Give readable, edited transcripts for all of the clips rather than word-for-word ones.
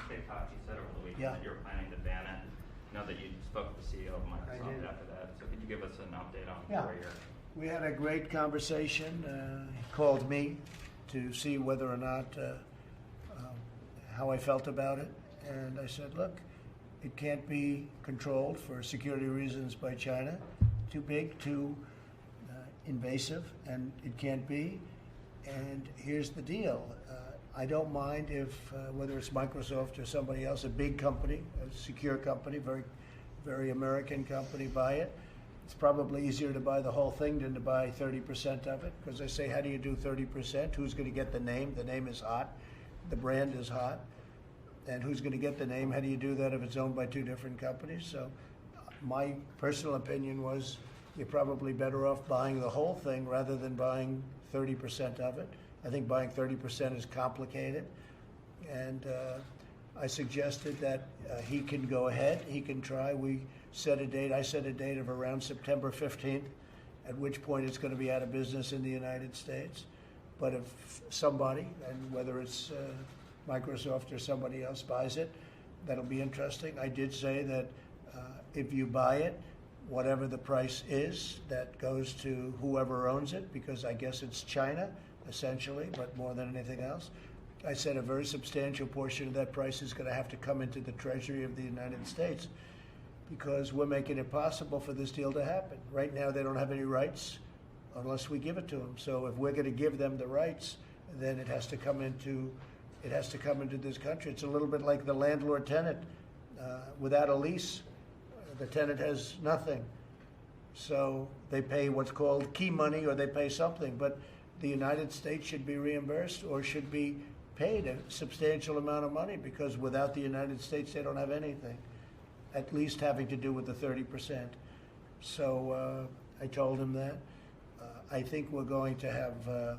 State Talk, you said over the weekend Yeah. that you're planning to ban it. I know that you spoke with the CEO of Microsoft did. after that. So could you give us an update on Yeah. where you're? We had a great conversation. He called me to see whether or not how I felt about it, and I said, look, it can't be controlled for security reasons by China. Too big, too invasive, and it can't be. And here's the deal. I don't mind if, whether it's Microsoft or somebody else, a big company, a secure company, very, very American company, buy it. It's probably easier to buy the whole thing than to buy 30% of it, because I say, how do you do 30%? Who's going to get the name? The name is hot. The brand is hot. And who's going to get the name? How do you do that if it's owned by two different companies? So my personal opinion was you're probably better off buying the whole thing rather than buying 30% of it. I think buying 30% is complicated. And I suggested that he can go ahead, he can try. We set a date, I set a date of around September 15th, at which point it's going to be out of business in the United States. But if somebody, and whether it's Microsoft or somebody else buys it, that'll be interesting. I did say that if you buy it, whatever the price is, that goes to whoever owns it, because I guess it's China, essentially, but more than anything else. I said a very substantial portion of that price is going to have to come into the Treasury of the United States, because we're making it possible for this deal to happen. Right now, they don't have any rights unless we give it to them. So if we're going to give them the rights, then it has to come into this country. It's a little bit like the landlord-tenant. Without a lease, the tenant has nothing. So they pay what's called key money, or they pay something. But the United States should be reimbursed or should be paid a substantial amount of money, because without the United States, they don't have anything, at least having to do with the 30%. So I told him that. I think we're going to have,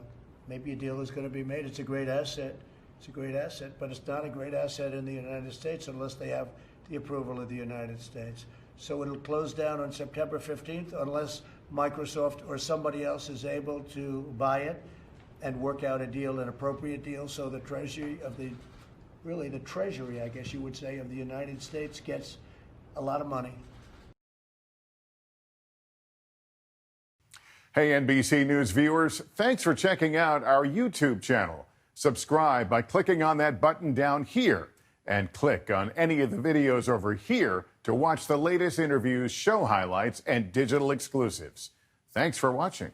maybe a deal is going to be made. It's a great asset. It's a great asset, but it's not a great asset in the United States unless they have the approval of the United States. So it'll close down on September 15th unless Microsoft or somebody else is able to buy it and work out a deal, an appropriate deal, so the Treasury of the Treasury, I guess you would say, of the United States gets a lot of money. Hey, NBC News viewers, thanks for checking out our YouTube channel. Subscribe by clicking on that button down here, and click on any of the videos over here to watch the latest interviews, show highlights, and digital exclusives. Thanks for watching.